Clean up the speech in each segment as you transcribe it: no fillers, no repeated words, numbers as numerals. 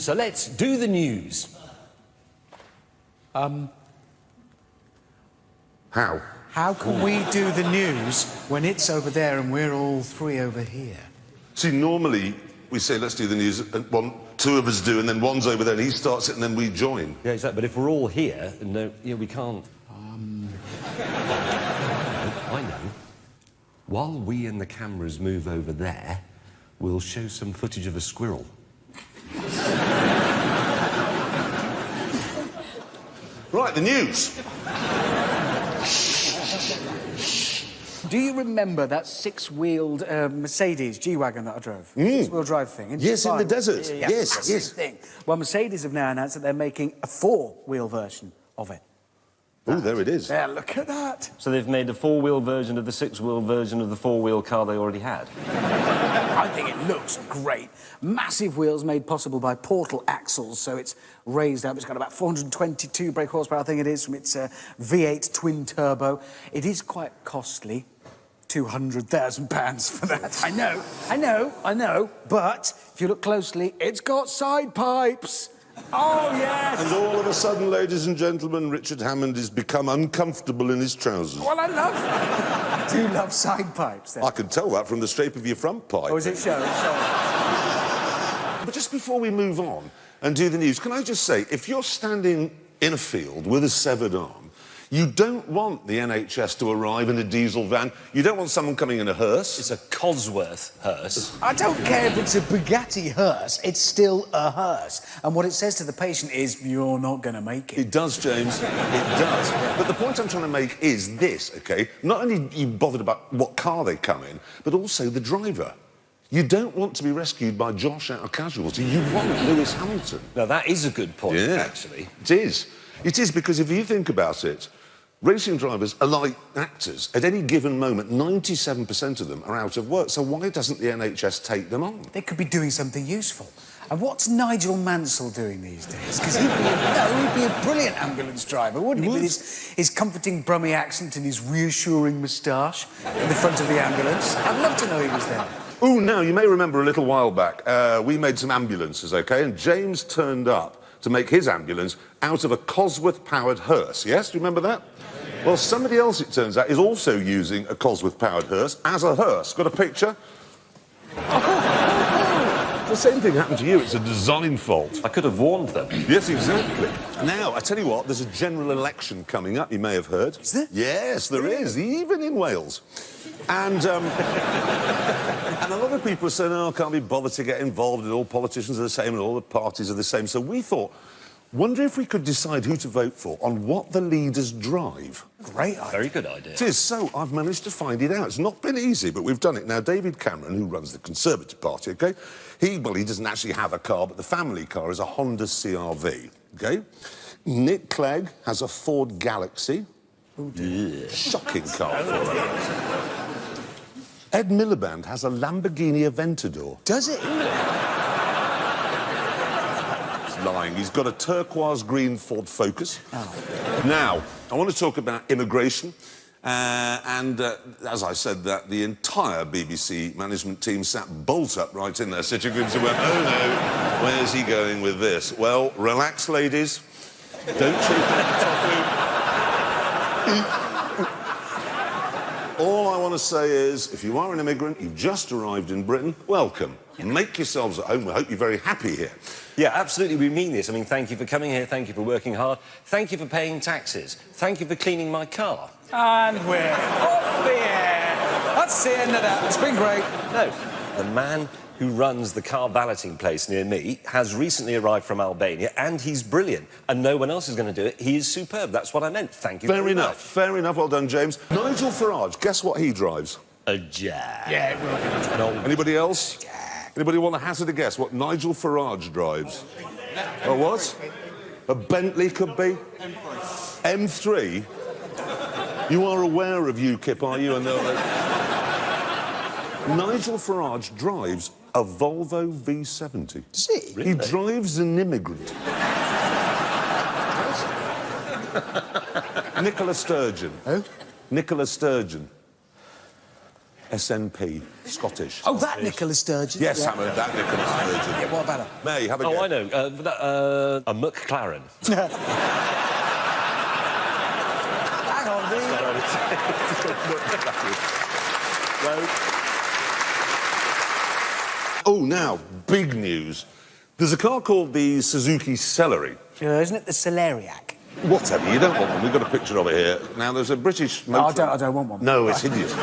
So let's do the news. How? How can we do the news when it's over there and we're all three over here? See, normally we say, let's do the news, and two of us do, and then one's over there and he starts it, and then we join. Yeah, exactly. But if we're all here, no, we can't. I know. While we and the cameras move over there, we'll show some footage of a squirrel. Right, the news. Do you remember that six-wheeled Mercedes G-Wagon that I drove? Six-wheel drive thing. Yes, in the desert. Yeah, yes, yes. Thing. Well, Mercedes have now announced that they're making a four-wheel version of it. Oh, there it is. Yeah, look at that. So they've made a four-wheel version of the six-wheel version of the four-wheel car they already had? I think it looks great. Massive wheels made possible by portal axles, so it's raised up. It's got about 422 brake horsepower, I think it is, from its V8 twin-turbo. It is quite costly. £200,000 for that. I know. But if you look closely, it's got side pipes. Oh, yes. And all of a sudden, ladies and gentlemen, Richard Hammond has become uncomfortable in his trousers. Well, I do love side pipes, then. I can tell that from the shape of your front pipe. Oh, is it show? But just before we move on and do the news, can I just say, if you're standing in a field with a severed arm, you don't want the NHS to arrive in a diesel van. You don't want someone coming in a hearse. It's a Cosworth hearse. I don't care if it's a Bugatti hearse, it's still a hearse. And what it says to the patient is, you're not going to make it. It does, James. It does. But the point I'm trying to make is this, OK? Not only are you bothered about what car they come in, but also the driver. You don't want to be rescued by Josh out of Casualty. You want Lewis Hamilton. Now, that is a good point, actually. It is. It is, because if you think about it, racing drivers are like actors. At any given moment, 97% of them are out of work. So why doesn't the NHS take them on? They could be doing something useful. And what's Nigel Mansell doing these days? Because he'd be a brilliant ambulance driver, wouldn't he? With his comforting Brummie accent and his reassuring moustache in the front of the ambulance. I'd love to know he was there. Oh, now, you may remember a little while back, we made some ambulances, OK? And James turned up to make his ambulance out of a Cosworth-powered hearse, yes? Do you remember that? Well, somebody else, it turns out, is also using a Cosworth-powered hearse as a hearse. Got a picture? The same thing happened to you. It's a design fault. I could have warned them. Yes, exactly. Now, I tell you what, there's a general election coming up, you may have heard. Is there? Yes, there is, even in Wales. And, and a lot of people are saying, oh, I can't be bothered to get involved, and all politicians are the same and all the parties are the same. So we thought, wonder if we could decide who to vote for on what the leaders drive. Great idea. Very good idea. It is. So I've managed to find it out. It's not been easy, but we've done it. Now, David Cameron, who runs the Conservative Party, OK, he doesn't actually have a car, but the family car is a Honda CR-V, OK? Nick Clegg has a Ford Galaxy. Oh, dear. Shocking car for him. Ed Miliband has a Lamborghini Aventador. Does it? Lying. He's got a turquoise green Ford Focus. Oh. Now, I want to talk about immigration. As I said that, the entire BBC management team sat bolt upright in their sitting rooms and went, oh no, where's he going with this? Well, relax, ladies. Don't choke on the toffee. All I want to say is, if you are an immigrant, you've just arrived in Britain, welcome. Make yourselves at home. I hope you're very happy here. Yeah, absolutely, we mean this. I mean, thank you for coming here, thank you for working hard, thank you for paying taxes, thank you for cleaning my car. And we're off the air. That's the end of that. It's been great. No, the man who runs the car balloting place near me has recently arrived from Albania, and he's brilliant, and no one else is going to do it. He is superb. That's what I meant. Thank you very much. Fair enough. Well done, James. Nigel Farage, guess what he drives? A Jag. Yeah, it will be. No. Anybody else? Anybody want to hazard a guess what Nigel Farage drives? A what? A Bentley could be? M3? You are aware of UKIP, are you? Nigel Farage drives a Volvo V70. Does he? Really? He drives an immigrant. Nicola Sturgeon. Who? Nicola Sturgeon. SNP, Scottish. Oh, that Nicola Sturgeon. Yes, yeah. Hammer, that Nicola Sturgeon. Yeah, what about her? May, have a Oh, go. I know. A McLaren. Hang on, Oh, now, big news. There's a car called the Suzuki Celery. Isn't it the Celeriac? Whatever, you don't want one. We've got a picture of it here. Now, there's a British motor... I don't want one. No, it's hideous.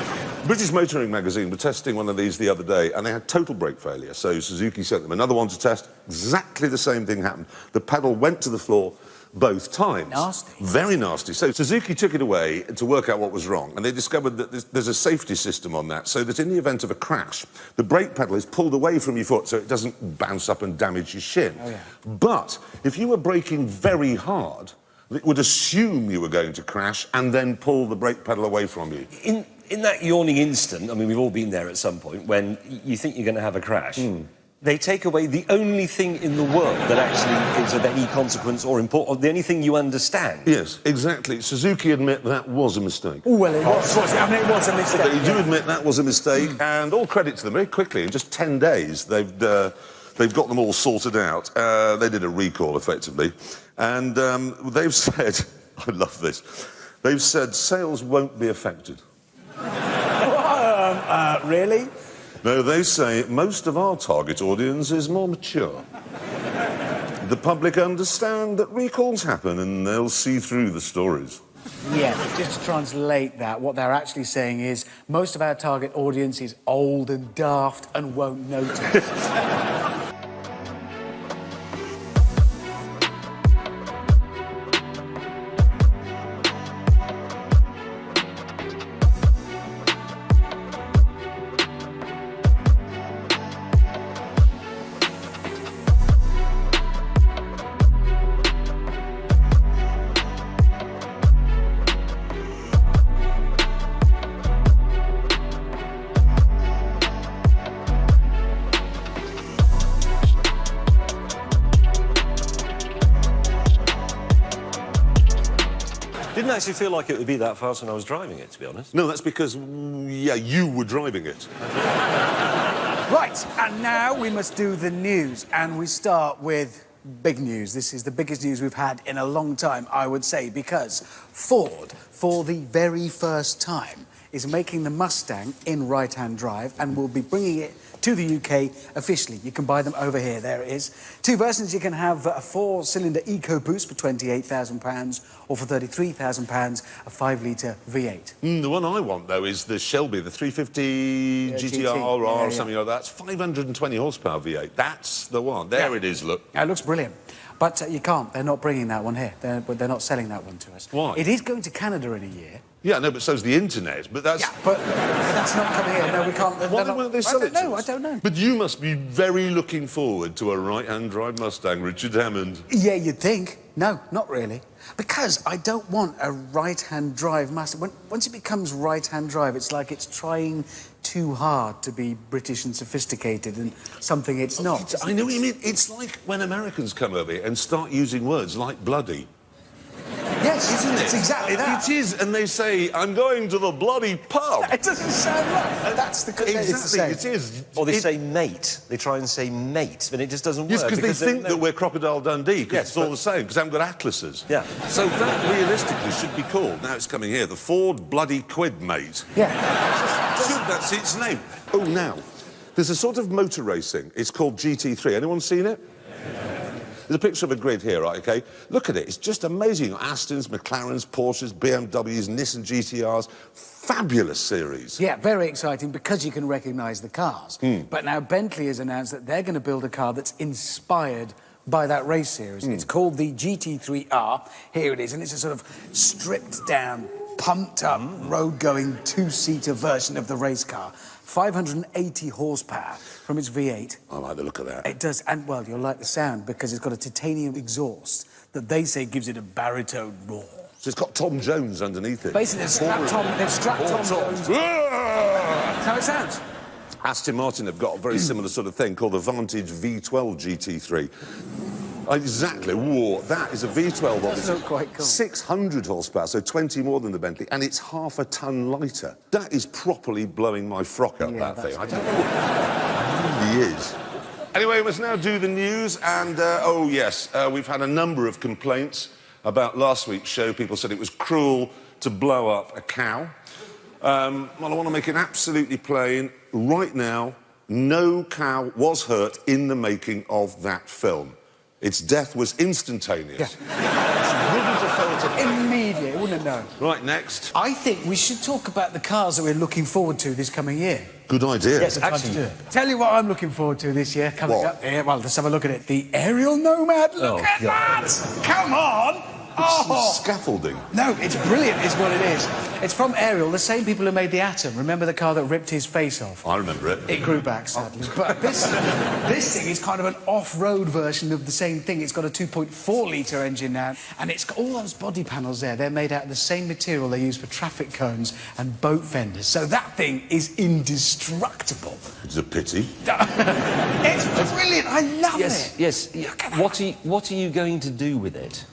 British Motoring magazine were testing one of these the other day, and they had total brake failure. So Suzuki sent them another one to test. Exactly the same thing happened. The pedal went to the floor both times. Nasty. Very nasty. So Suzuki took it away to work out what was wrong, and they discovered that there's a safety system on that, so that in the event of a crash, the brake pedal is pulled away from your foot so it doesn't bounce up and damage your shin. Oh, yeah. But if you were braking very hard, it would assume you were going to crash and then pull the brake pedal away from you. In that yawning instant, I mean, we've all been there at some point, when you think you're going to have a crash, they take away the only thing in the world that actually is of any consequence or important, the only thing you understand. Yes, exactly. Suzuki admit that was a mistake. Oh, well, it was. I mean, it was a mistake. They do admit that was a mistake, and all credit to them. Very quickly, in just 10 days, they've got them all sorted out. They did a recall, effectively. And they've said, I love this, they've said sales won't be affected. Really? No, they say most of our target audience is more mature. The public understand that recalls happen and they'll see through the stories. Yeah, just to translate that, what they're actually saying is most of our target audience is old and daft and won't notice. Didn't actually feel like it would be that fast when I was driving it, to be honest. No, that's because, yeah, you were driving it. Right, and now we must do the news, and we start with big news. This is the biggest news we've had in a long time, I would say, because Ford, for the very first time, is making the Mustang in right-hand drive and will be bringing it to the UK officially. You can buy them over here. There it is. Two versions. You can have a 4-cylinder EcoBoost for £28,000 or for £33,000, a 5-litre V8. The one I want, though, is the Shelby, the 350 GTR or something like that. It's 520 horsepower V8. That's the one. There it is, look. It looks brilliant. But you can't. They're not bringing that one here. They're not selling that one to us. Why? It is going to Canada in a year. Yeah, no, but so's the internet. But that's... Yeah, but that's not coming here. No, we can't. Why won't they sell it to us? I don't know. But you must be very looking forward to a right-hand drive Mustang, Richard Hammond. Yeah, you'd think. No, not really. Because I don't want a right-hand drive Mustang. Once it becomes right-hand drive, it's like it's trying too hard to be British and sophisticated and something it's not. I know what you mean. It's like when Americans come over here and start using words like bloody. Yes, Isn't it? It's exactly that. It is, and they say, I'm going to the bloody pub. It doesn't sound right. That's the... Exactly, it's the same. it is. Or they say mate. They try and say mate, but it just doesn't Yes, work. because they think that we're Crocodile Dundee, because Yes, it's all the same, because I haven't got atlases. Yeah. So that realistically should be called, now it's coming here, the Ford Bloody Quid, mate. Yeah. That's its name. Oh, now, there's a sort of motor racing. It's called GT3. Anyone seen it? There's a picture of a grid here, right, OK? Look at it. It's just amazing. Astons, McLarens, Porsches, BMWs, Nissan GTRs. Fabulous series. Yeah, very exciting because you can recognise the cars. But now Bentley has announced that they're going to build a car that's inspired by that race series. It's called the GT3R. Here it is, and it's a sort of stripped-down, pumped-up, road-going, two-seater version of the race car. 580 horsepower from its V8. I like the look of that. It does, and, well, you'll like the sound because it's got a titanium exhaust that they say gives it a baritone roar. So it's got Tom Jones underneath it. Basically, they've strapped Tom Jones. That's how it sounds. Aston Martin have got a very similar sort of thing called the Vantage V12 GT3. Exactly. Whoa, that is a V12, obviously. not quite cool. 600 horsepower, so 20 more than the Bentley, and it's half a ton lighter. That is properly blowing my frock up, Yeah, that thing. I don't know what it really is. Anyway, we must now do the news, and, oh, yes, we've had a number of complaints about last week's show. People said it was cruel to blow up a cow. Well, I want to make it absolutely plain. Right now, no cow was hurt in the making of that film. Its death was instantaneous. Yeah. Wouldn't have felt it. Immediate, wouldn't have known. Right, next. I think we should talk about the cars that we're looking forward to this coming year. Good idea. Yes, Time to actually. do it. Tell you what I'm looking forward to this year, coming What? up here. Well, let's have a look at it. The Aerial Nomad. Look Oh, at God. that! Come on! Some scaffolding. No, it's brilliant, is what it is. It's from Ariel, the same people who made the Atom. Remember the car that ripped his face off? I remember it. It grew back, sadly. But this thing is kind of an off-road version of the same thing. It's got a 2.4-litre engine now, and it's got all those body panels there. They're made out of the same material they use for traffic cones and boat fenders. So that thing is indestructible. It's a pity. It's brilliant. I love it. Yes. What are you going to do with it?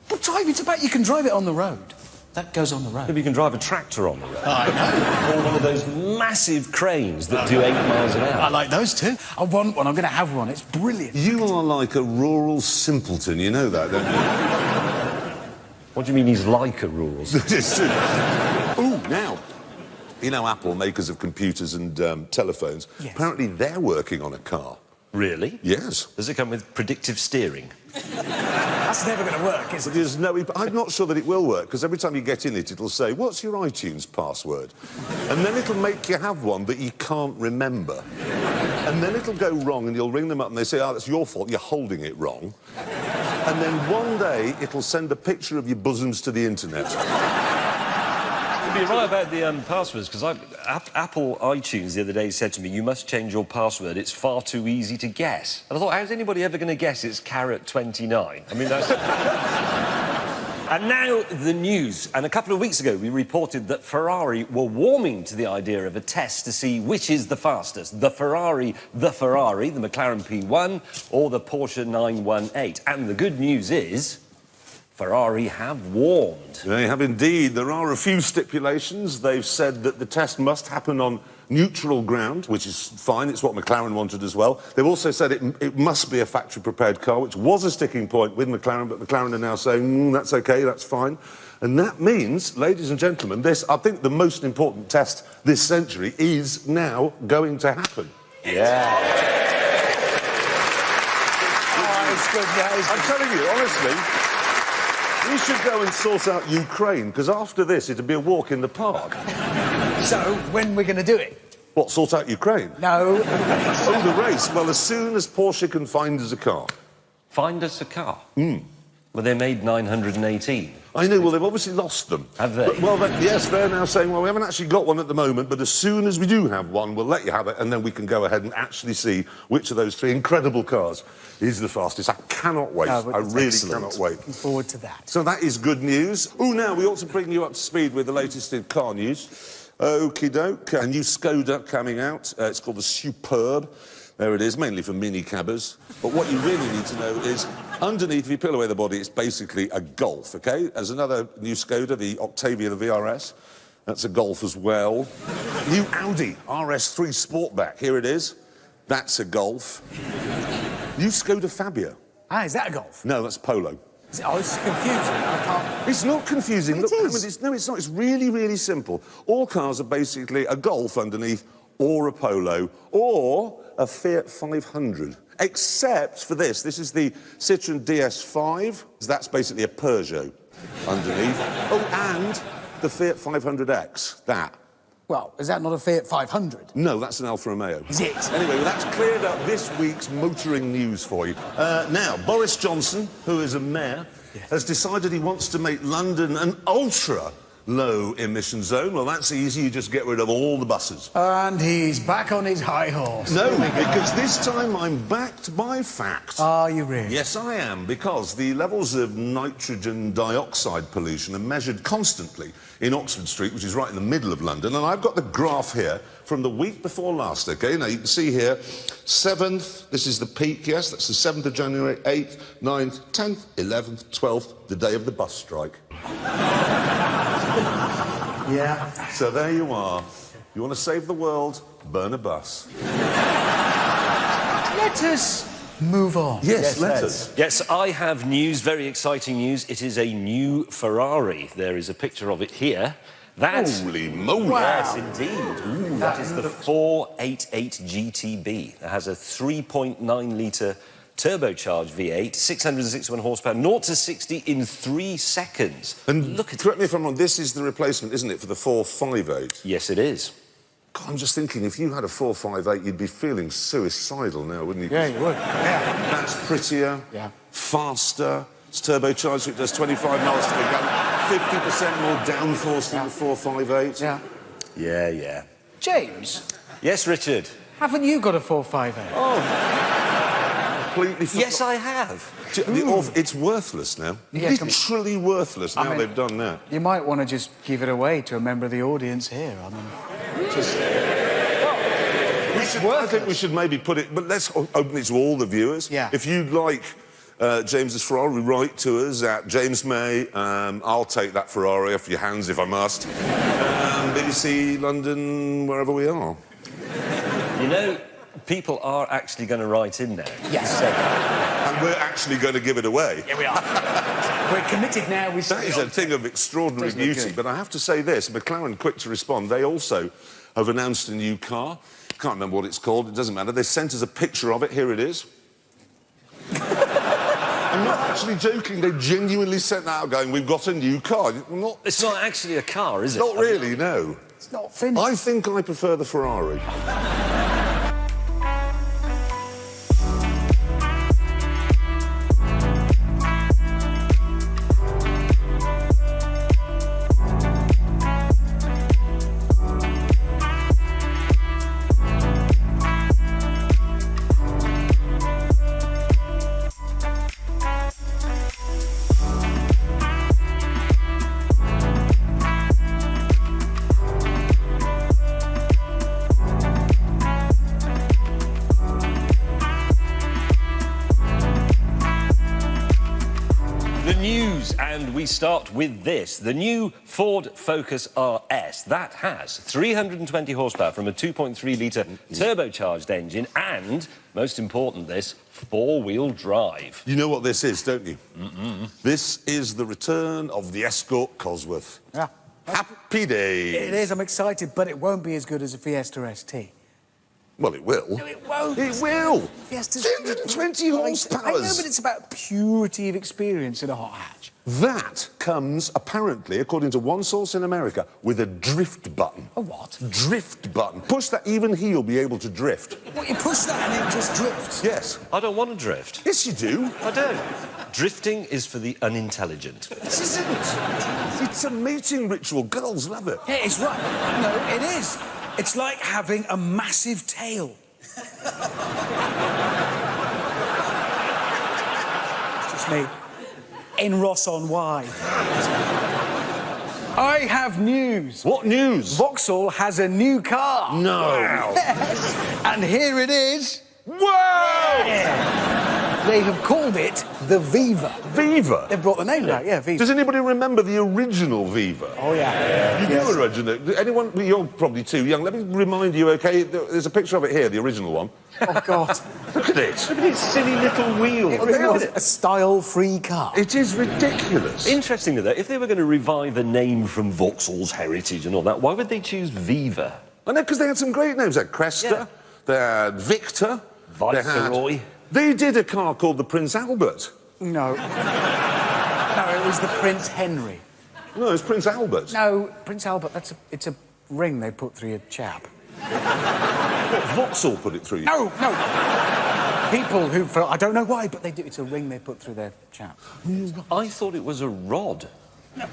Well, drive it about. You can drive it on the road. That goes on the road. Maybe you can drive a tractor on the road. I know. Or one of those massive cranes that do 8 miles an hour. I like those too. I want one. I'm going to have one. It's brilliant. You are like a rural simpleton, you know that, don't you? What do you mean he's like a rules? Ooh, now, you know Apple, makers of computers and telephones, Yes. apparently they're working on a car. Really? Yes. Does it come with predictive steering? That's never going to work, is But it? there's no... I'm not sure that it will work, because every time you get in it, it'll say, what's your iTunes password? And then it'll make you have one that you can't remember. And then it'll go wrong, and you'll ring them up, and they say, oh, that's your fault, you're holding it wrong. And then one day, it'll send a picture of your bosoms to the internet. You'd be right about the passwords, because Apple iTunes the other day said to me, you must change your password, it's far too easy to guess. And I thought, how's anybody ever going to guess it's #29? I mean, that's... And now the news. And a couple of weeks ago, we reported that Ferrari were warming to the idea of a test to see which is the fastest, the Ferrari, the McLaren P1, or the Porsche 918. And the good news is... Ferrari have warned. They have indeed. There are a few stipulations. They've said that the test must happen on neutral ground, which is fine. It's what McLaren wanted as well. They've also said it must be a factory-prepared car, which was a sticking point with McLaren, but McLaren are now saying, that's OK, that's fine. And that means, ladies and gentlemen, I think the most important test this century is now going to happen. Yeah. Oh, it's good, guys. I'm telling you, honestly... We should go and sort out Ukraine, because after this, it'd be a walk in the park. So, when we're going to do it? What, sort out Ukraine? No. Oh, the race. Well, as soon as Porsche can find us a car. Find us a car? Well, they made 918. I know, well, they've obviously lost them. Have they? Yes, they're now saying, well, we haven't actually got one at the moment, but as soon as we do have one, we'll let you have it, and then we can go ahead and actually see which of those three incredible cars is the fastest. I cannot wait. No, but I really excellent. cannot wait. Looking forward to that. So that is good news. Oh, now we ought to bring you up to speed with the latest in car news. Okie doke. A new Skoda coming out. It's called the Superb. There it is, mainly for mini-cabbers. But what you really need to know is, underneath, if you peel away the body, it's basically a Golf, OK? There's another new Skoda, the Octavia, the VRS. That's a Golf as well. New Audi RS3 Sportback. Here it is. That's a Golf. New Skoda Fabia. Ah, is that a Golf? No, that's Polo. Oh, it's confusing. I can't... It's not confusing. It Look, is. No, it's not. It's really, really simple. All cars are basically a Golf underneath, or a Polo, or a Fiat 500. Except for this. This is the Citroën DS5. That's basically a Peugeot underneath. Oh, and the Fiat 500X. That. Well, is that not a Fiat 500? No, that's an Alfa Romeo. Is it? Anyway, well, that's cleared up this week's motoring news for you. Now, Boris Johnson, who is a mayor, has decided he wants to make London an ultra low emission zone? Well, that's easy. You just get rid of all the buses. And he's back on his high horse. No, because this time I'm backed by fact. Are you really? Yes, I am, because the levels of nitrogen dioxide pollution are measured constantly in Oxford Street, which is right in the middle of London, and I've got the graph here from the week before last, OK? Now, you can see here, 7th, this is the peak, yes, that's the 7th of January, 8th, 9th, 10th, 11th, 12th, the day of the bus strike. Yeah. So there you are. You want to save the world, burn a bus. Let us move on. Yes, let us. Yes, I have news, very exciting news. It is a new Ferrari. There is a picture of it here. That's... Holy moly. Yes, indeed. Ooh, that is the 488 GTB. It has a 3.9-litre turbocharged V8, 661 horsepower, 0 to 60 in 3 seconds. And look at correct me if I'm wrong, this is the replacement, isn't it, for the 458? Yes, it is. God, I'm just thinking, if you had a 458, you'd be feeling suicidal now, wouldn't you? Yeah, you would. Yeah. That's prettier, faster, it's turbocharged, so it does 25 miles to the gallon, 50% more downforce than the 458. Yeah. Yeah, yeah. James, Yes, Richard. haven't you got a 458? Oh, Completely forgot. yes, I have. It's worthless now. Yeah, Literally worthless now they've done that. You might want to just give it away to a member of the audience here. I mean, just... I think we should maybe put it, but let's open it to all the viewers. Yeah. If you'd like James's Ferrari, write to us at James May. I'll take that Ferrari off your hands if I must. BBC London, wherever we are. You know, people are actually going to write in now. Yes. And we're actually going to give it away. Here we are. We're committed now. That is a thing of extraordinary beauty. But I have to say this, McLaren, quick to respond, they also have announced a new car. Can't remember what it's called, it doesn't matter. They sent us a picture of it, here it is. I'm not actually joking, they genuinely sent that out going, we've got a new car. It's not actually a car, is it? Not really, no. It's not finished. I think I prefer the Ferrari. And we start with this. The new Ford Focus RS, that has 320 horsepower from a 2.3-litre turbocharged engine and, most important, this, four-wheel drive. You know what this is, don't you? This is the return of the Escort Cosworth. Yeah. Happy days. It is, I'm excited, but it won't be as good as a Fiesta ST. Well, it will. No, it won't. It will. Fiesta's 220 horsepower. I know, but it's about purity of experience in a hot hatch. That comes, apparently, according to one source in America, with a drift button. A what? Drift button. Push that, even he'll be able to drift. What, you push that and it just drifts? Yes. I don't want to drift. Yes, you do. I don't. Drifting is for the unintelligent. This isn't. It's a mating ritual. Girls love it. Yeah, it's right. No, it is. It's like having a massive tail. It's just me. In Ross on Y. I have news. What news? Vauxhall has a new car. No. Wow. Yes. And here it is. Whoa! Yeah. They have called it the Viva. Viva? They've brought the name back, yeah, Viva. Does anybody remember the original Viva? Oh, yeah. You do, original. Anyone? You're probably too young. Let me remind you, OK? There's a picture of it here, the original one. Oh, God. Look at it. Look at its silly little wheel. It really was a style-free car. It is ridiculous. Interestingly, though, if they were going to revive a name from Vauxhall's heritage and all that, why would they choose Viva? I know, because they had some great names. They had Cresta, they had Victor, Viceroy. They did a car called the Prince Albert. No. No, it was the Prince Henry. No, it's Prince Albert. No, Prince Albert, it's a ring they put through your chap. What, Vauxhall put it through you? No, no. People who, I don't know why, but they do. It's a ring they put through their chap. I thought it was a rod.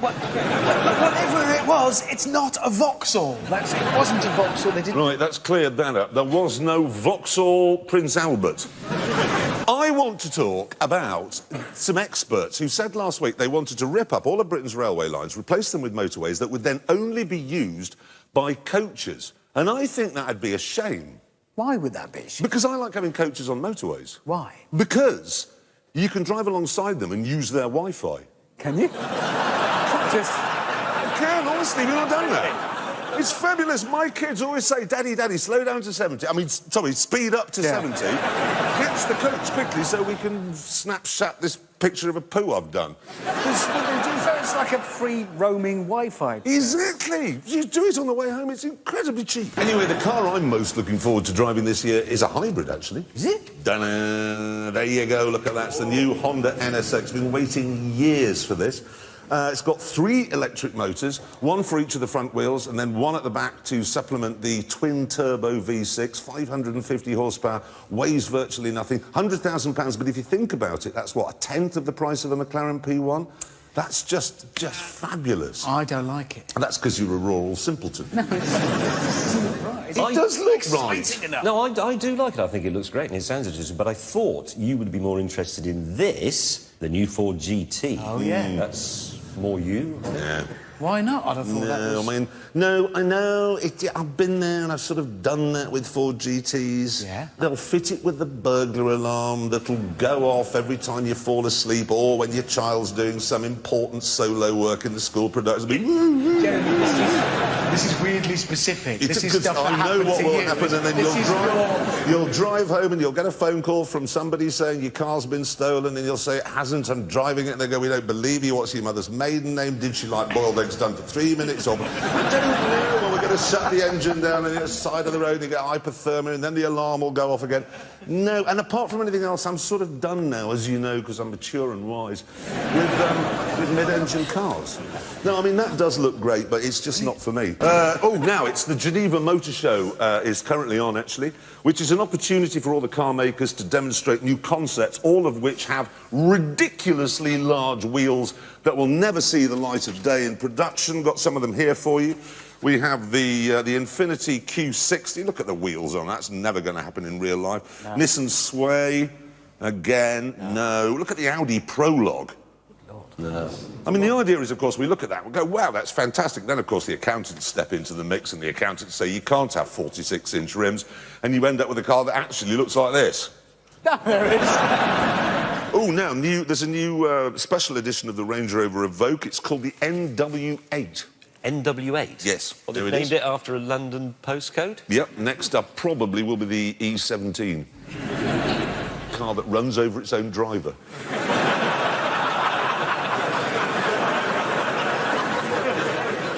Whatever it was, it's not a Vauxhall. It wasn't a Vauxhall. They didn't... Right, that's cleared that up. There was no Vauxhall Prince Albert. I want to talk about some experts who said last week they wanted to rip up all of Britain's railway lines, replace them with motorways that would then only be used by coaches. And I think that'd be a shame. Why would that be a shame? Because I like having coaches on motorways. Why? Because you can drive alongside them and use their Wi-Fi. Can you? Just... I can, honestly, we've not done that. It's fabulous. My kids always say, Daddy, Daddy, slow down to 70. I mean, sorry, speed up to 70. Catch the coach quickly so we can Snapchat this picture of a poo I've done. That's what they do. So it's like a free roaming Wi-Fi. Exactly. You do it on the way home, it's incredibly cheap. Anyway, the car I'm most looking forward to driving this year is a hybrid, actually. Is it? Dun-dun. There you go, look at that. It's the new Honda NSX. Been waiting years for this. It's got 3 electric motors, 1 for each of the front wheels, and then 1 at the back to supplement the twin-turbo V6, 550 horsepower, weighs virtually nothing, £100,000, but if you think about it, that's, what, a tenth of the price of a McLaren P1? That's just fabulous. I don't like it. And that's because you're a rural simpleton. No, it's right. It does look exciting enough. No, I do like it. I think it looks great and it sounds interesting. But I thought you would be more interested in this, the new Ford GT. Oh, yeah. That's more you. Yeah. Why not? I'd have thought that was... I mean, no, I know. I've been there and I've sort of done that with Ford GTs. Yeah? They'll fit it with the burglar alarm that'll go off every time you fall asleep or when your child's doing some important solo work in the school production. Jeremy, this is weirdly specific. This is stuff that I know what will happen, and then you'll drive home and you'll get a phone call from somebody saying your car's been stolen, and you'll say it hasn't, I'm driving it, and they go, we don't believe you. What's your mother's maiden name? Did she like boiled eggs done for 3 minutes? Or, I don't know. Well, we're going to shut the engine down on the side of the road and you get hypothermia, and then the alarm will go off again. No, and apart from anything else, I'm sort of done now, as you know, because I'm mature and wise, with mid-engine cars. No, I mean, that does look great, but it's just not for me. Now, it's the Geneva Motor Show is currently on, actually, which is an opportunity for all the car makers to demonstrate new concepts, all of which have ridiculously large wheels that will never see the light of day in production. Got some of them here for you. We have the Infiniti Q60. Look at the wheels on. That's never going to happen in real life. No. Nissan Sway. Again, no. Look at the Audi Prologue. No. I mean, the idea is, of course, we look at that, we go, wow, that's fantastic. Then, of course, the accountants step into the mix and the accountants say you can't have 46-inch rims, and you end up with a car that actually looks like this. No, there is. Oh, now, there's a new special edition of the Range Rover Evoque. It's called the NW8. NW8? Yes. Well, they've named it after a London postcode? Yep. Next up probably will be the E17. Car that runs over its own driver.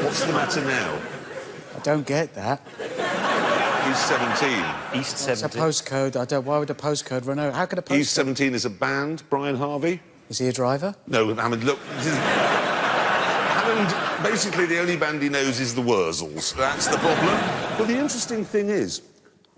What's the matter now? I don't get that. E17. East 17. It's a postcode. Why would a postcode run over? How could a postcode... E17 is a band, Brian Harvey. Is he a driver? No, Hammond, look... Hammond, basically, the only band he knows is the Wurzels. That's the problem. Well, the interesting thing is,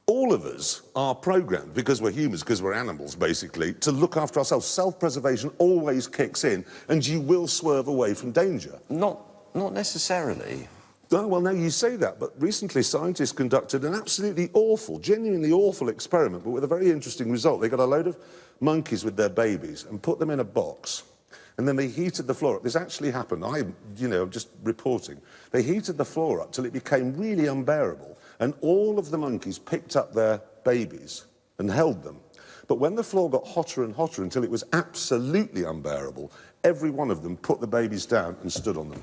all of us are programmed, because we're humans, because we're animals, basically, to look after ourselves. Self-preservation always kicks in, and you will swerve away from danger. Not necessarily. Oh, well, no, you say that, but recently scientists conducted an absolutely awful, genuinely awful experiment, but with a very interesting result. They got a load of monkeys with their babies and put them in a box, and then they heated the floor up. This actually happened. I'm just reporting. They heated the floor up till it became really unbearable, and all of the monkeys picked up their babies and held them. But when the floor got hotter and hotter until it was absolutely unbearable, every one of them put the babies down and stood on them.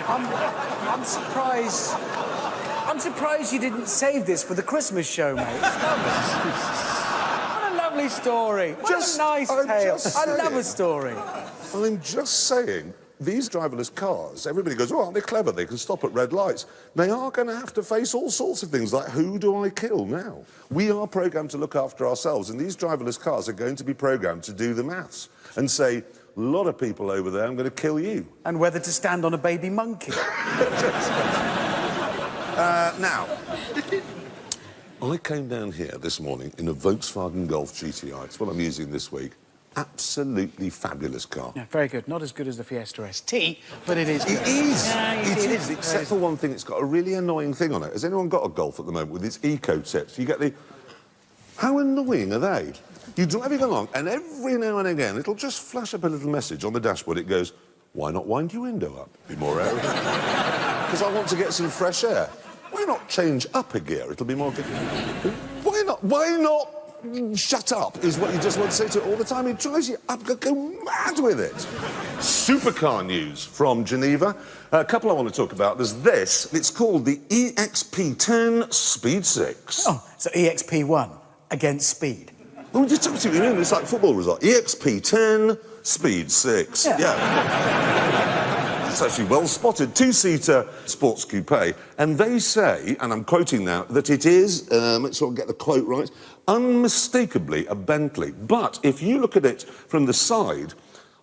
I'm surprised. I'm surprised you didn't save this for the Christmas show, mate. It's lovely. What a lovely story. What a nice tale. I love a story. I'm just saying, these driverless cars, everybody goes, oh, aren't they clever? They can stop at red lights. They are going to have to face all sorts of things, like who do I kill now? We are programmed to look after ourselves, and these driverless cars are going to be programmed to do the maths and say, a lot of people over there, I'm going to kill you. And whether to stand on a baby monkey. Now, I came down here this morning in a Volkswagen Golf GTI. It's what I'm using this week. Absolutely fabulous car. Yeah, very good. Not as good as the Fiesta ST, but it is good. It is. Yeah, It is, except for one thing. It's got a really annoying thing on it. Has anyone got a Golf at the moment with its eco tips? You get the... How annoying are they? You're driving along, and every now and again, it'll just flash up a little message on the dashboard. It goes, why not wind your window up? Be more aerodynamic. Because I want to get some fresh air. Why not change up a gear? It'll be more good. Why not? Why not? Shut up, is what you just want to say to it all the time. It drives you up, go mad with it. Supercar news from Geneva. A couple I want to talk about. There's this. It's called the EXP10 Speed 6. Oh, so EXP1 against speed. Well, just talk to you, it's like football result. EXP10 Speed 6. Yeah. It's actually well spotted. Two-seater sports coupe. And they say, and I'm quoting now, that it is, let's sort of get the quote right, unmistakably a Bentley. But if you look at it from the side,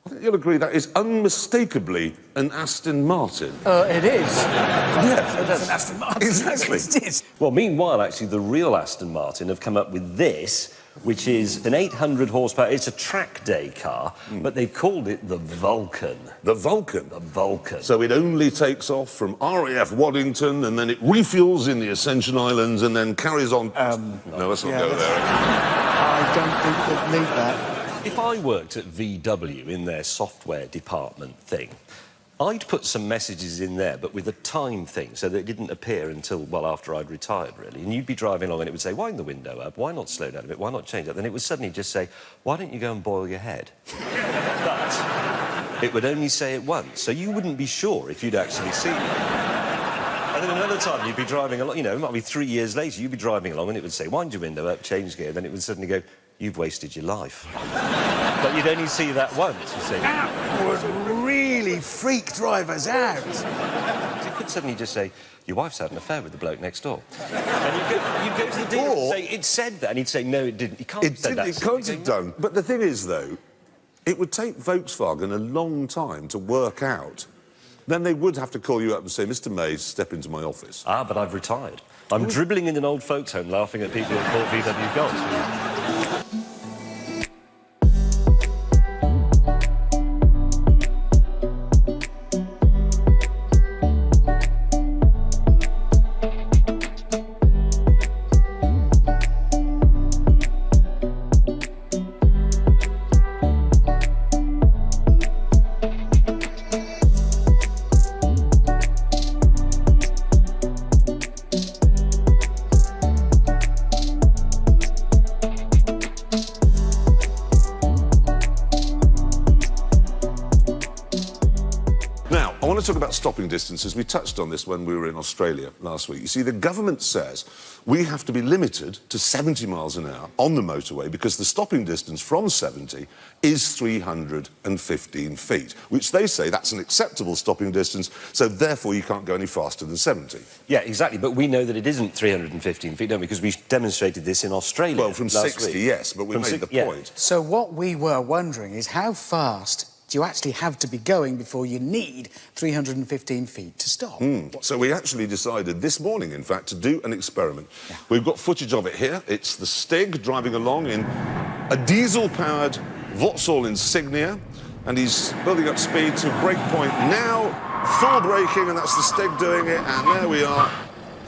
I think you'll agree that is unmistakably an Aston Martin. It is. Yeah, That's an Aston Martin. exactly. It is. Well, meanwhile, actually, the real Aston Martin have come up with this, which is an 800 horsepower. It's a track day car, but they've called it the Vulcan. The Vulcan. The Vulcan. So it only takes off from RAF Waddington and then it refuels in the Ascension Islands and then carries on... no, let's not go there. I don't think they'd leave that. If I worked at VW in their software department thing, I'd put some messages in there, but with a time thing, so that it didn't appear until, well, after I'd retired, really. And you'd be driving along and it would say, wind the window up, why not slow down a bit, why not change that? Then it would suddenly just say, why don't you go and boil your head? But it would only say it once, so you wouldn't be sure if you'd actually seen it. And then another time you'd be driving along, you know, it might be 3 years later, you'd be driving along and it would say, wind your window up, change gear, then it would suddenly go, you've wasted your life. But you'd only see that once, you see. That would really freak drivers out. You could suddenly just say, your wife's had an affair with the bloke next door. And you'd go to the dealer and say, it said that, and he'd say, no, it didn't. You can't have said that. It can't have done. But the thing is, though, it would take Volkswagen a long time to work out. Then they would have to call you up and say, Mr. Mays, step into my office. Ah, but I've retired. I'm dribbling in an old folks' home laughing at people who bought VW Golfs. I want to talk about stopping distances. We touched on this when we were in Australia last week. You see, the government says we have to be limited to 70 miles an hour on the motorway because the stopping distance from 70 is 315 feet, which they say that's an acceptable stopping distance, so therefore you can't go any faster than 70. Yeah, exactly, but we know that it isn't 315 feet, don't we? Because we demonstrated this in Australia. Well, from 60, week. yes, but we made the point. So what we were wondering is how fast do you actually have to be going before you need 315 feet to stop? So we actually decided this morning, in fact, to do an experiment. Yeah. We've got footage of it here. It's the Stig driving along in a diesel-powered Vauxhall Insignia, and he's building up speed to breakpoint now, full braking, and that's the Stig doing it, and there we are,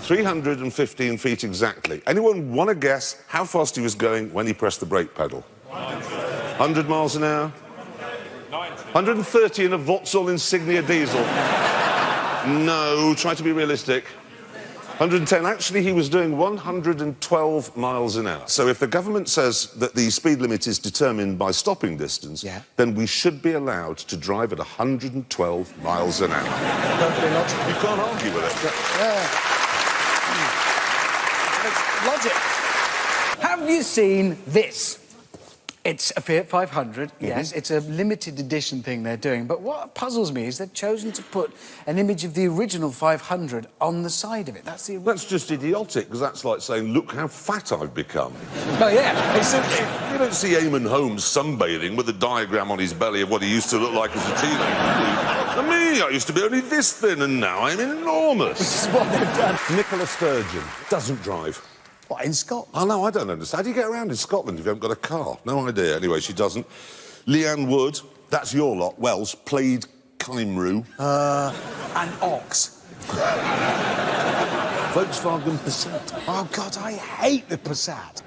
315 feet exactly. Anyone want to guess how fast he was going when he pressed the brake pedal? 100 miles an hour? 130 in a Vauxhall Insignia diesel. No, try to be realistic. 110. Actually, he was doing 112 miles an hour. So if the government says that the speed limit is determined by stopping distance, then we should be allowed to drive at 112 miles an hour. Perfectly logical. You can't argue with it. Logic. Have you seen this? It's a Fiat 500, yes. It's a limited edition thing they're doing. But what puzzles me is they've chosen to put an image of the original 500 on the side of it. That's just idiotic, because that's like saying, look how fat I've become. Oh, yeah. You don't see Eamon Holmes sunbathing with a diagram on his belly of what he used to look like as a teenager. Me, I used to be only this thin, and now I'm enormous. Which is what they've done. Nicola Sturgeon doesn't drive. What, in Scotland? Oh, no, I don't understand. How do you get around in Scotland if you haven't got a car? No idea. Anyway, she doesn't. Leanne Wood, that's your lot. Wells, Plead, Cymru. And Ox. Volkswagen Passat. Oh, God, I hate the Passat.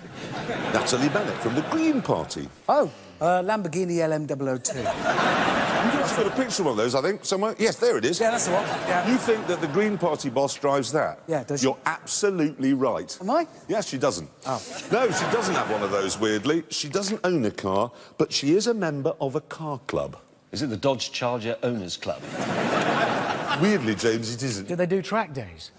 Natalie Bennett from the Green Party. Oh, Lamborghini LM002. You've just got a picture of one of those, I think, somewhere. Yes, there it is. Yeah, that's the one. Yeah. You think that the Green Party boss drives that? Yeah, does she? You're absolutely right. Am I? Yes, she doesn't. Oh. No, she doesn't have one of those, weirdly. She doesn't own a car, but she is a member of a car club. Is it the Dodge Charger Owners Club? Weirdly, James, it isn't. Do they do track days?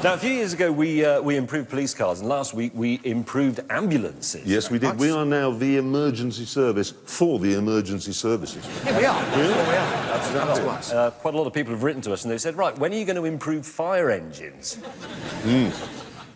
Now, a few years ago, we improved police cars, and last week we improved ambulances. Yes, we did. We are now the emergency service for the emergency services. Yeah, we are. Yeah. Yeah, we are. Absolutely. Quite a lot of people have written to us and they've said, right, when are you going to improve fire engines?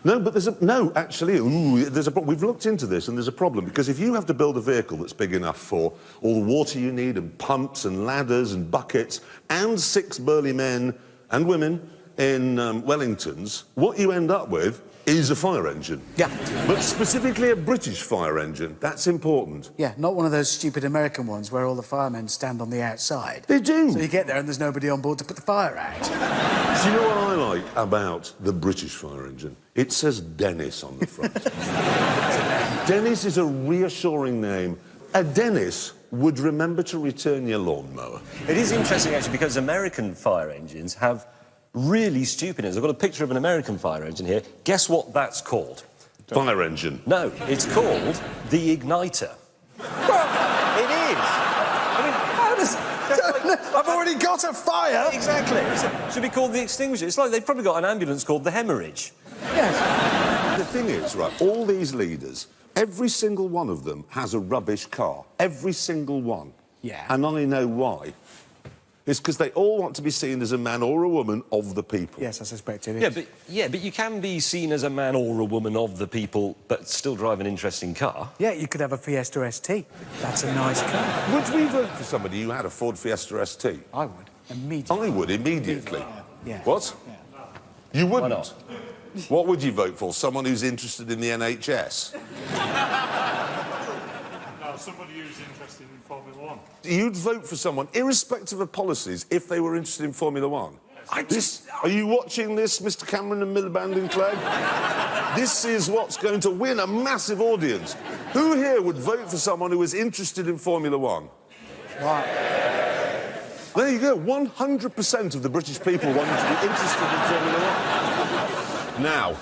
No, but there's a problem. We've looked into this, and there's a problem, because if you have to build a vehicle that's big enough for all the water you need, and pumps, and ladders, and buckets, and 6 burly men and women in Wellingtons, what you end up with is a fire engine. Yeah. But specifically a British fire engine. That's important. Yeah, not one of those stupid American ones where all the firemen stand on the outside. They do. So you get there and there's nobody on board to put the fire out. Do you know what I like about the British fire engine? It says Dennis on the front. Dennis is a reassuring name. A Dennis would remember to return your lawnmower. It is interesting, actually, because American fire engines have really stupid names. I've got a picture of an American fire engine here. Guess what that's called? Fire engine. No, it's called the igniter. It is. I mean, how does... I've already got a fire! Exactly. It should be called the extinguisher. It's like they've probably got an ambulance called the hemorrhage. Yes. The thing is, right, all these leaders, every single one of them has a rubbish car. Every single one. Yeah. And I know why. It's because they all want to be seen as a man or a woman of the people. Yes, I suspect it is. But you can be seen as a man or a woman of the people, but still drive an interesting car. Yeah, you could have a Fiesta ST. That's a nice car. Would we vote for somebody who had a Ford Fiesta ST? I would. Immediately. I would, immediately. Yeah. What? Yeah. You wouldn't? Why not? What would you vote for? Someone who's interested in the NHS? No, somebody who's interested in Formula One. You'd vote for someone, irrespective of policies, if they were interested in Formula One? Are you watching this, Mr. Cameron and Miliband and Clegg? This is what's going to win a massive audience. Who here would vote for someone who was interested in Formula One? Right. There you go. 100% of the British people wanted to be interested in Formula One. Now,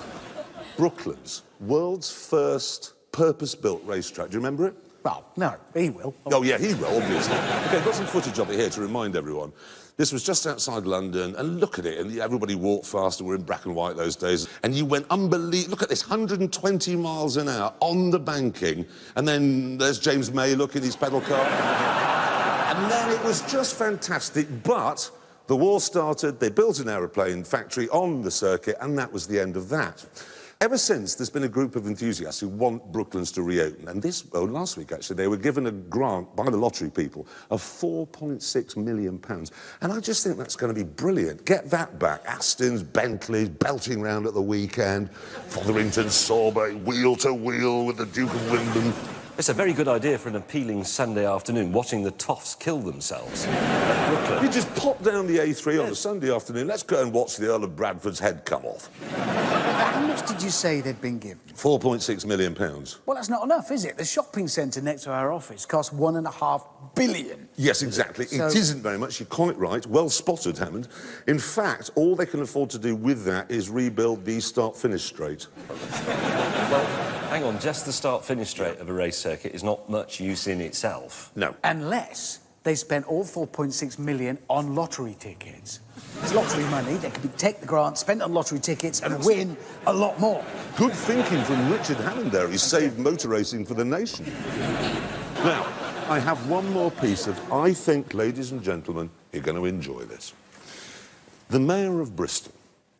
Brooklands, world's first purpose-built racetrack. Do you remember it? Well, no, he will. Oh, yeah, he will, obviously. OK, I've got some footage of it here to remind everyone. This was just outside London, and look at it, and everybody walked fast, and we're in black and white those days, and you went unbelievable. Look at this, 120 miles an hour on the banking, and then there's James May, look, in his pedal car. And then it was just fantastic, but the war started, they built an aeroplane factory on the circuit, and that was the end of that. Ever since, there's been a group of enthusiasts who want Brooklands to reopen. And last week, actually, they were given a grant by the lottery people of £4.6 million. And I just think that's going to be brilliant. Get that back. Astons, Bentleys, belting round at the weekend. Fotherington, Sauber, wheel to wheel with the Duke of Windham. It's a very good idea for an appealing Sunday afternoon, watching the toffs kill themselves at Brooklyn. You just pop down the A3 on a Sunday afternoon. Let's go and watch the Earl of Bradford's head come off. How much did you say they'd been given? £4.6 million. Well, that's not enough, is it? The shopping centre next to our office costs £1.5 billion. Yes, exactly. So... It isn't very much. You're quite right. Well spotted, Hammond. In fact, all they can afford to do with that is rebuild the start-finish straight. Well, hang on, just the start-finish straight of a race circuit is not much use in itself. No. Unless they spent all £4.6 million on lottery tickets. It's lottery money. They could take the grant, spend it on lottery tickets and win a lot more. Good thinking from Richard Hammond there. He saved motor racing for the nation. Now, I have one more piece of, I think, ladies and gentlemen, you're going to enjoy this. The Mayor of Bristol,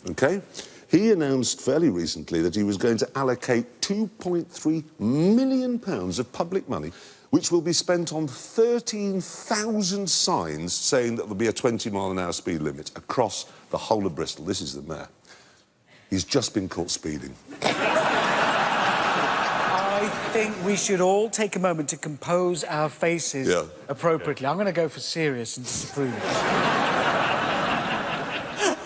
OK? He announced fairly recently that he was going to allocate £2.3 million of public money, which will be spent on 13,000 signs saying that there'll be a 20-mile-an-hour speed limit across the whole of Bristol. This is the mayor. He's just been caught speeding. I I think we should all take a moment to compose our faces appropriately. I'm going to go for serious and disapprove.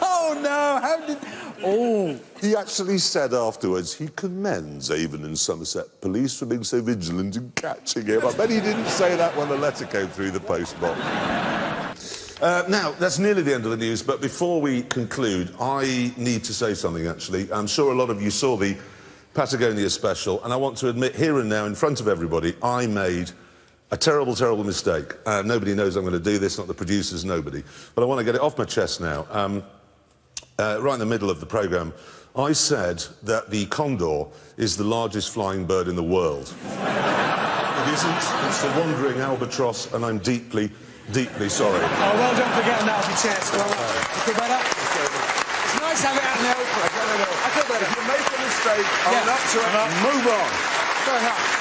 Oh, no, how did... Oh. He actually said afterwards he commends Avon and Somerset Police for being so vigilant in catching him. I bet he didn't say that when the letter came through the postbox. Now, that's nearly the end of the news, but before we conclude, I need to say something, actually. I'm sure a lot of you saw the Patagonia special, and I want to admit here and now, in front of everybody, I made a terrible, terrible mistake. Nobody knows I'm going to do this, not the producers, nobody. But I want to get it off my chest now. Right in the middle of the programme, I said that the condor is the largest flying bird in the world. It isn't. It's the wandering albatross, and I'm deeply, deeply sorry. Oh, well, don't forget that off your chest. Well, you feel better? It's nice to have it out in the open. I feel better. If you make a mistake, own up to it, move on. Fair enough.